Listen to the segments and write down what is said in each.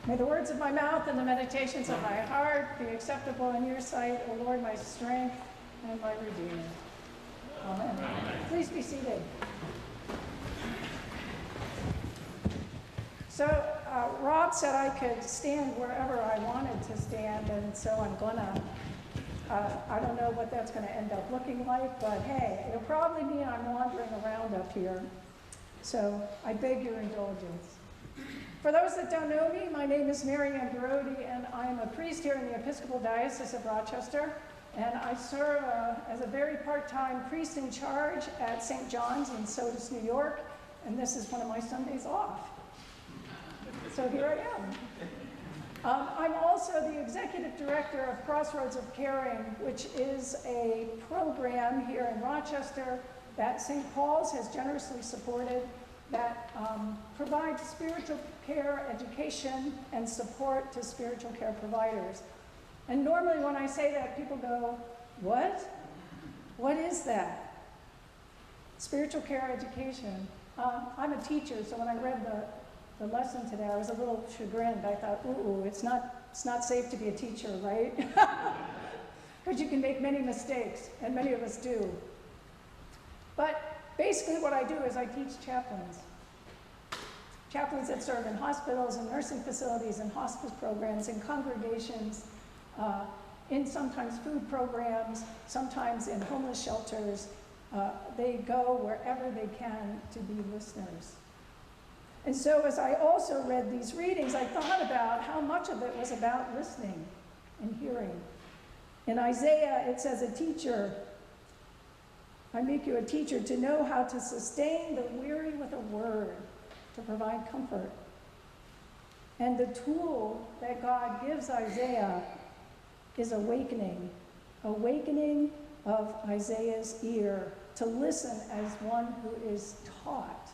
May the words of my mouth and the meditations of my heart be acceptable in your sight, O Lord, my strength and my Redeemer. Amen. Please be seated. So Rob said I could stand wherever I wanted to stand, and so I'm gonna. I don't know what that's going to end up looking like, but hey, it'll probably mean I'm wandering around up here. So I beg your indulgence. For those that don't know me, my name is Ann Brody, and I'm a priest here in the Episcopal Diocese of Rochester, and I serve as a very part-time priest in charge at St. John's in Sodus, New York, and this is one of my Sundays off. So here I am. I'm also the executive director of Crossroads of Caring, which is a program here in Rochester that St. Paul's has generously supported that provides spiritual care, education, and support to spiritual care providers. And normally when I say that, people go, what? What is that? Spiritual care education. I'm a teacher, so when I read the lesson today, I was a little chagrined. I thought, ooh, it's not safe to be a teacher, right? Because you can make many mistakes, and many of us do. But basically what I do is I teach chaplains. Chaplains that serve in hospitals and nursing facilities and hospice programs and congregations, in sometimes food programs, sometimes in homeless shelters. They go wherever they can to be listeners. And so as I also read these readings, I thought about how much of it was about listening and hearing. In Isaiah, it says, I make you a teacher to know how to sustain the weary with a word, to provide comfort. And the tool that God gives Isaiah is awakening of Isaiah's ear to listen as one who is taught.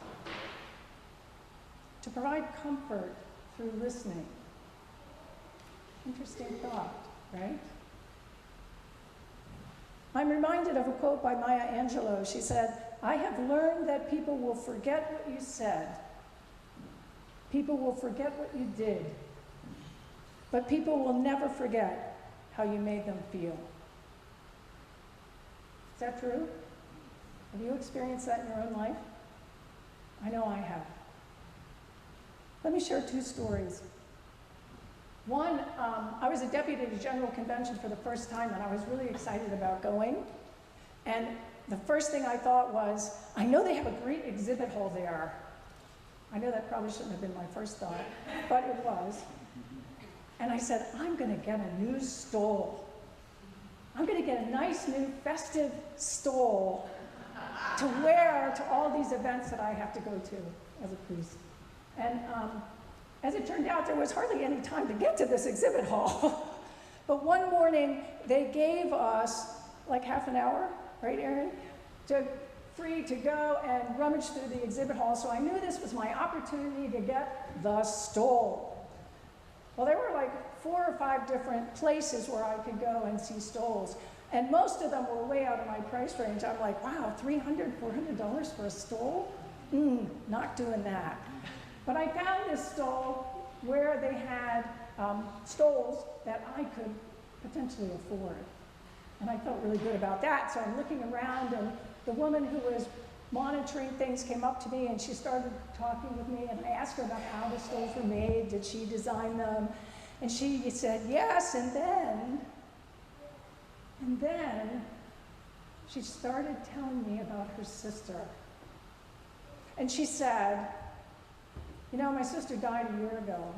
To provide comfort through listening. Interesting thought, right? I'm reminded of a quote by Maya Angelou. She said, I have learned that people will forget what you said. People will forget what you did. But people will never forget how you made them feel. Is that true? Have you experienced that in your own life? I know I have. Let me share two stories. One, I was a deputy at a general convention for the first time, and I was really excited about going. And the first thing I thought was, I know they have a great exhibit hall there. I know that probably shouldn't have been my first thought, but it was. And I said, I'm going to get a new stole. I'm going to get a nice new festive stole to wear to all these events that I have to go to as a priest. And as it turned out, there was hardly any time to get to this exhibit hall. But one morning, they gave us like half an hour, right, Erin? Free to go and rummage through the exhibit hall. So I knew this was my opportunity to get the stole. Well, there were like 4 or 5 different places where I could go and see stoles. And most of them were way out of my price range. I'm like, wow, $300, $400 for a stole? Not doing that. But I found this stole where they had stoles that I could potentially afford. And I felt really good about that. So I'm looking around, and the woman who was monitoring things came up to me, and she started talking with me, and I asked her about how the stoles were made. Did she design them? And she said, yes, and then she started telling me about her sister. And she said, you know, my sister died a year ago.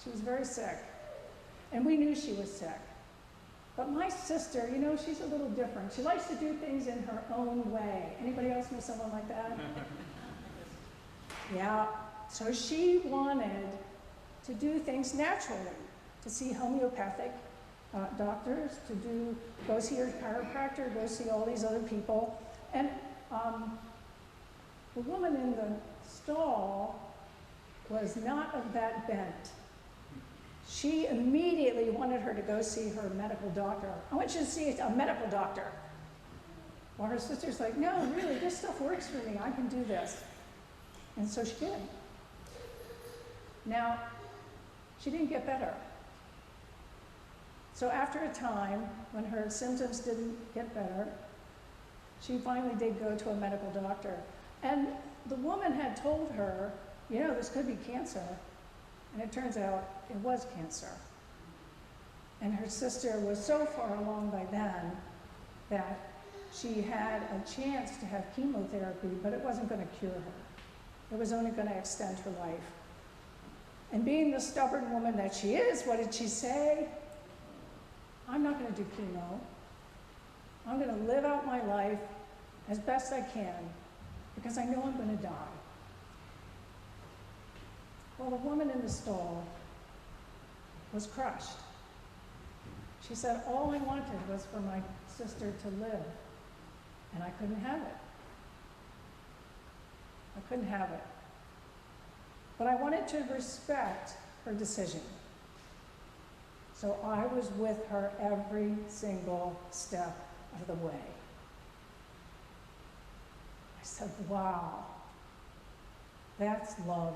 She was very sick, and we knew she was sick. But my sister, you know, she's a little different. She likes to do things in her own way. Anybody else know someone like that? Yeah. So she wanted to do things naturally, to see homeopathic doctors, to go see her chiropractor, go see all these other people. And the woman in the stall was not of that bent. She immediately wanted her to go see her medical doctor. I want you to see a medical doctor. Well, her sister's like, no, really, this stuff works for me. I can do this. And so she did. Now, She didn't get better. So after a time, when her symptoms didn't get better, she finally did go to a medical doctor. And the woman had told her, you know, this could be cancer. And it turns out it was cancer. And her sister was so far along by then that she had a chance to have chemotherapy, but it wasn't going to cure her. It was only going to extend her life. And being the stubborn woman that she is, what did she say? I'm not going to do chemo. I'm going to live out my life as best I can because I know I'm going to die. Well, the woman in the stall was crushed. She said, all I wanted was for my sister to live, and I couldn't have it. I couldn't have it. But I wanted to respect her decision. So I was with her every single step of the way. I said, wow, that's love.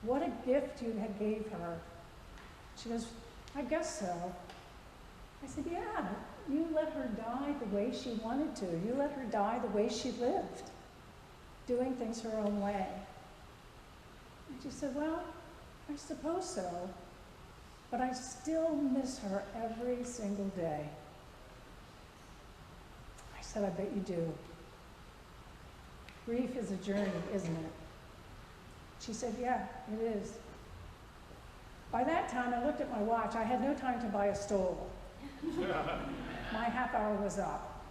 What a gift you had gave her. She goes, I guess so. I said, yeah, you let her die the way she wanted to. You let her die the way she lived, doing things her own way. And she said, well, I suppose so, but I still miss her every single day. I said, I bet you do. Grief is a journey, isn't it? She said, yeah, it is. By that time, I looked at my watch. I had no time to buy a stole. My half hour was up.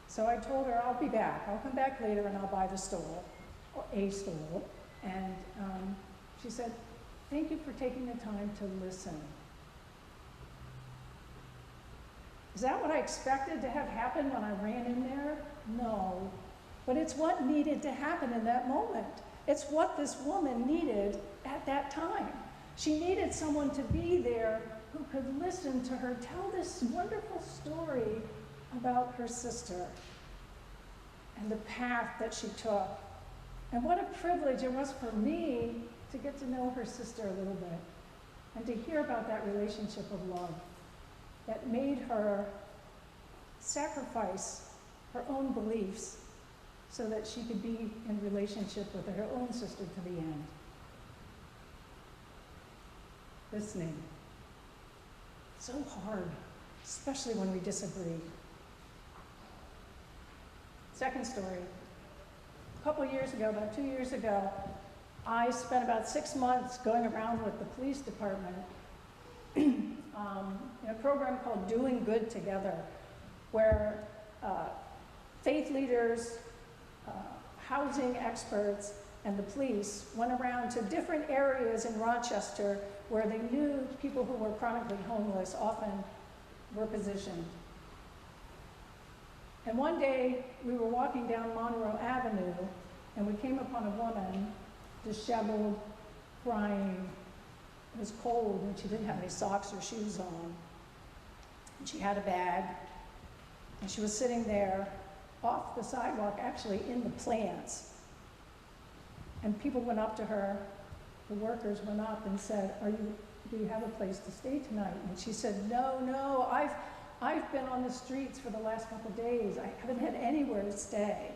So I told her, I'll be back. I'll come back later and I'll buy the stole, or a stole. And she said, thank you for taking the time to listen. Is that what I expected to have happen when I ran in there? No. But it's what needed to happen in that moment. It's what this woman needed at that time. She needed someone to be there who could listen to her tell this wonderful story about her sister and the path that she took. And what a privilege it was for me to get to know her sister a little bit and to hear about that relationship of love that made her sacrifice her own beliefs so that she could be in relationship with her own sister to the end. Listening. So hard, especially when we disagree. Second story. A couple years ago, about 2 years ago, I spent about 6 months going around with the police department in a program called Doing Good Together, where faith leaders, housing experts, and the police went around to different areas in Rochester where they knew people who were chronically homeless often were positioned. And one day, we were walking down Monroe Avenue, and we came upon a woman, disheveled, crying. It was cold, and she didn't have any socks or shoes on. And she had a bag, and she was sitting there off the sidewalk, actually in the plants. And people went up to her, the workers went up and said, do you have a place to stay tonight? And she said, no, I've been on the streets for the last couple days. I haven't had anywhere to stay.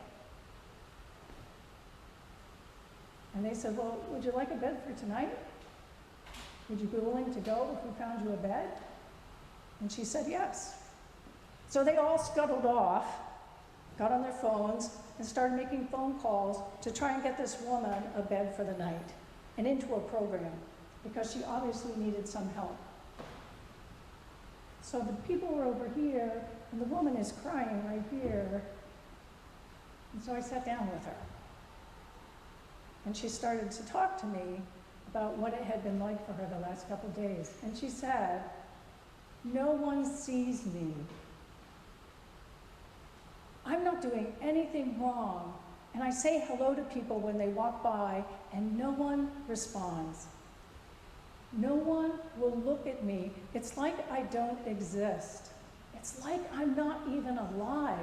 And they said, well, would you like a bed for tonight? Would you be willing to go if we found you a bed? And she said yes. So they all scuttled off, got on their phones, and started making phone calls to try and get this woman a bed for the night and into a program, because she obviously needed some help. So the people were over here, and the woman is crying right here. And so I sat down with her. And she started to talk to me about what it had been like for her the last couple of days. And she said, no one sees me. I'm not doing anything wrong. And I say hello to people when they walk by, and no one responds. No one will look at me. It's like I don't exist. It's like I'm not even alive.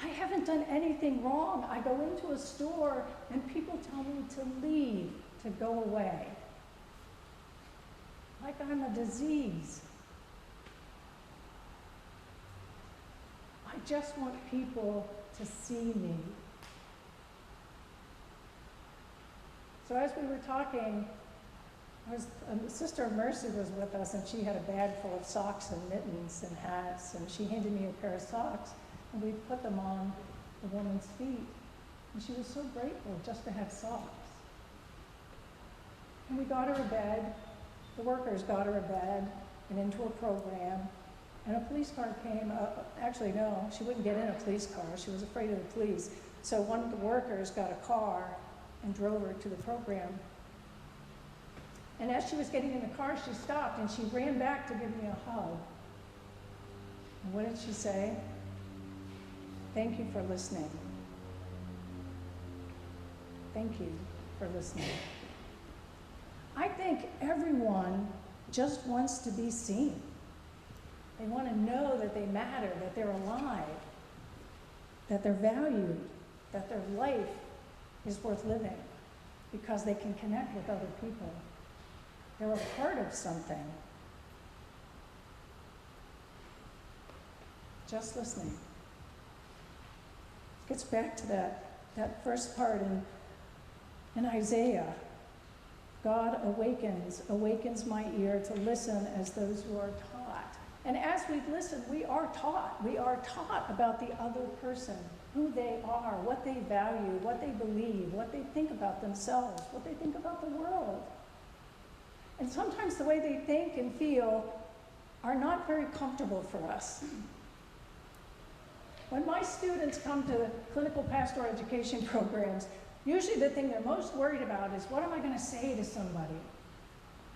I haven't done anything wrong. I go into a store and people tell me to leave. to go away. Like I'm a disease. I just want people to see me. So as we were talking, Sister Mercy was with us, and she had a bag full of socks and mittens and hats, and she handed me a pair of socks, and we put them on the woman's feet. And she was so grateful just to have socks. And we got her a bed, the workers got her a bed and into a program, and a police car came up. Actually, no, she wouldn't get in a police car. She was afraid of the police. So one of the workers got a car and drove her to the program. And as she was getting in the car, she stopped and she ran back to give me a hug. And what did she say? Thank you for listening. Thank you for listening. I think everyone just wants to be seen. They want to know that they matter, that they're alive, that they're valued, that their life is worth living because they can connect with other people. They're a part of something. Just listening. It gets back to that first part in Isaiah. God awakens my ear to listen as those who are taught. And as we listen, we are taught. We are taught about the other person, who they are, what they value, what they believe, what they think about themselves, what they think about the world. And sometimes the way they think and feel are not very comfortable for us. When my students come to clinical pastoral education programs, usually the thing they're most worried about is, what am I going to say to somebody?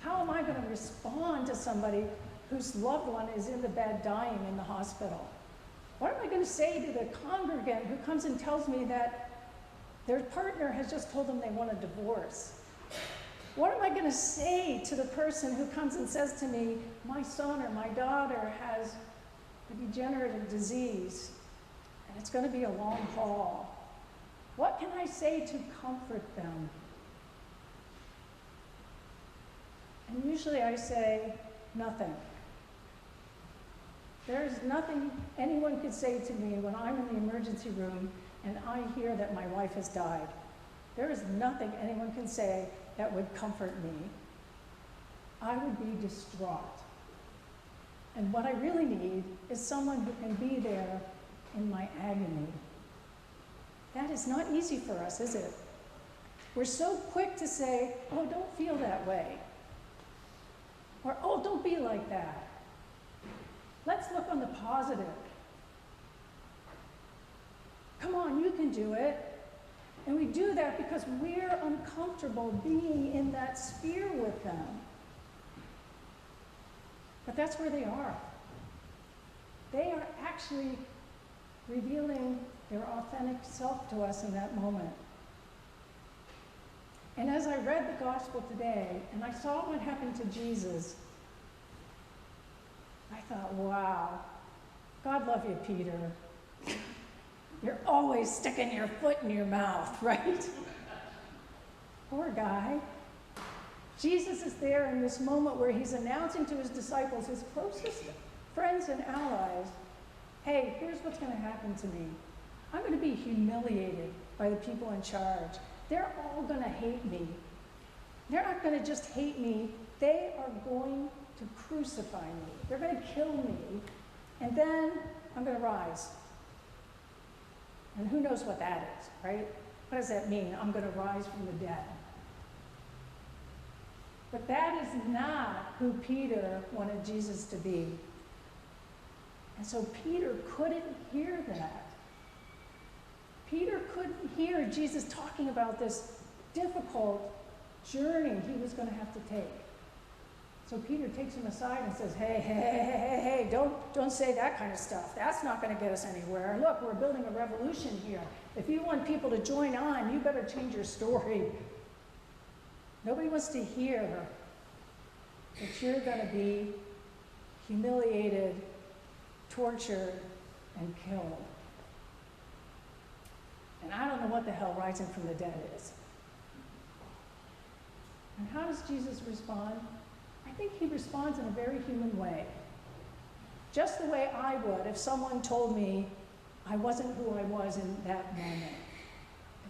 How am I going to respond to somebody whose loved one is in the bed dying in the hospital? What am I going to say to the congregant who comes and tells me that their partner has just told them they want a divorce? What am I going to say to the person who comes and says to me, my son or my daughter has a degenerative disease and it's going to be a long haul? What can I say to comfort them? And usually I say, nothing. There's nothing anyone could say to me when I'm in the emergency room and I hear that my wife has died. There is nothing anyone can say that would comfort me. I would be distraught. And what I really need is someone who can be there in my agony. That is not easy for us, is it? We're so quick to say, oh, don't feel that way. Or, oh, don't be like that. Let's look on the positive. Come on, you can do it. And we do that because we're uncomfortable being in that sphere with them. But that's where they are. They are actually revealing their authentic self to us in that moment. And as I read the gospel today, and I saw what happened to Jesus, I thought, wow, God love you, Peter. You're always sticking your foot in your mouth, right? Poor guy. Jesus is there in this moment where he's announcing to his disciples, his closest friends and allies, hey, here's what's going to happen to me. I'm going to be humiliated by the people in charge. They're all going to hate me. They're not going to just hate me. They are going to crucify me. They're going to kill me. And then I'm going to rise. And who knows what that is, right? What does that mean? I'm going to rise from the dead. But that is not who Peter wanted Jesus to be. And so Peter couldn't hear that. Peter couldn't hear Jesus talking about this difficult journey he was going to have to take. So Peter takes him aside and says, hey, don't say that kind of stuff. That's not going to get us anywhere. Look, we're building a revolution here. If you want people to join on, you better change your story. Nobody wants to hear that you're going to be humiliated, tortured, and killed. And I don't know what the hell rising from the dead is. does Jesus respond? I think he responds in a very human way. Just the way I would if someone told me I wasn't who I was in that moment.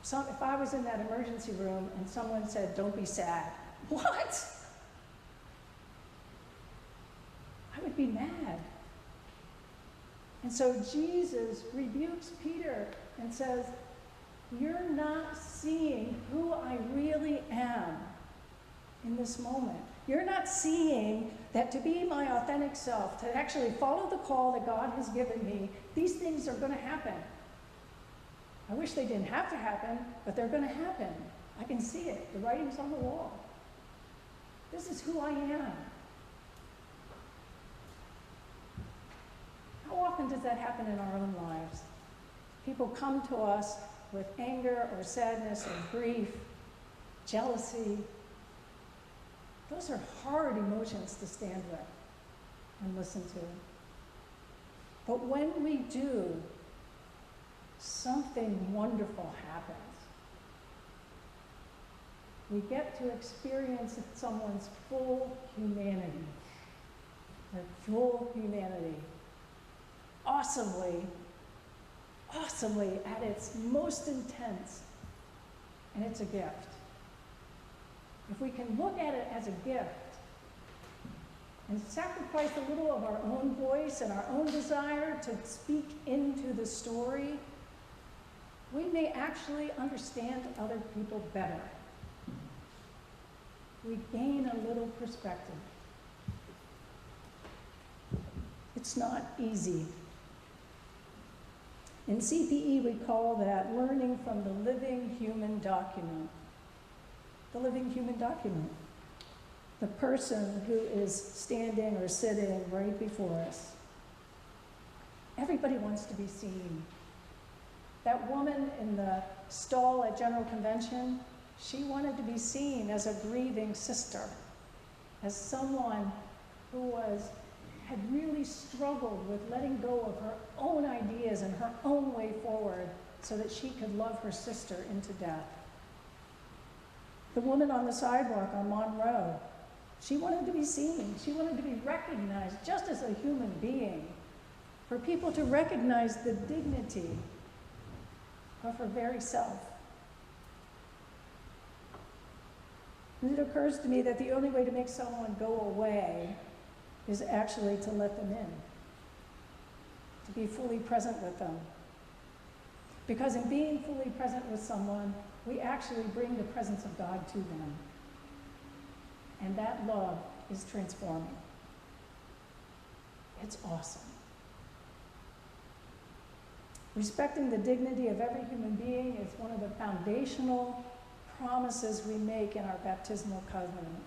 If I was in that emergency room and someone said, "Don't be sad," what? I would be mad. And so Jesus rebukes Peter and says, "You're not seeing who I really am in this moment. You're not seeing that to be my authentic self, to actually follow the call that God has given me, these things are going to happen. I wish they didn't have to happen, but they're going to happen. I can see it. The writing's on the wall. This is who I am." How often does that happen in our own lives? People come to us with anger or sadness or grief, jealousy. Those are hard emotions to stand with and listen to. But when we do, something wonderful happens. We get to experience someone's full humanity, their full humanity, awesomely at its most intense, and it's a gift. If we can look at it as a gift and sacrifice a little of our own voice and our own desire to speak into the story, we may actually understand other people better. We gain a little perspective. It's not easy. In CPE, we call that learning from the living human document. The living human document. The person who is standing or sitting right before us. Everybody wants to be seen. That woman in the stall at General Convention, she wanted to be seen as a grieving sister, as someone who had really struggled with letting go of her own ideas and her own way forward so that she could love her sister into death. The woman on the sidewalk on Monroe, she wanted to be seen. She wanted to be recognized just as a human being, for people to recognize the dignity of her very self. And it occurs to me that the only way to make someone go away is actually to let them in, to be fully present with them. Because in being fully present with someone, we actually bring the presence of God to them. And that love is transforming. It's awesome. Respecting the dignity of every human being is one of the foundational promises we make in our baptismal covenant.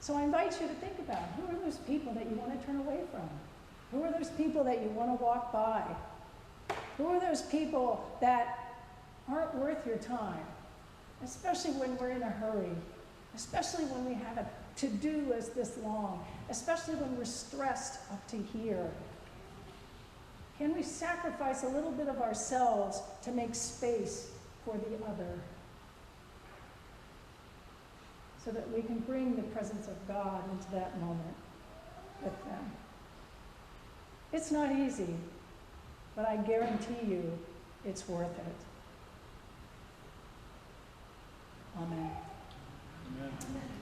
So I invite you to think about, who are those people that you want to turn away from? Who are those people that you want to walk by? Who are those people that aren't worth your time? Especially when we're in a hurry. Especially when we have a to-do list this long. Especially when we're stressed up to here. Can we sacrifice a little bit of ourselves to make space for the other? So that we can bring the presence of God into that moment with them. It's not easy, but I guarantee you it's worth it. Amen. Amen.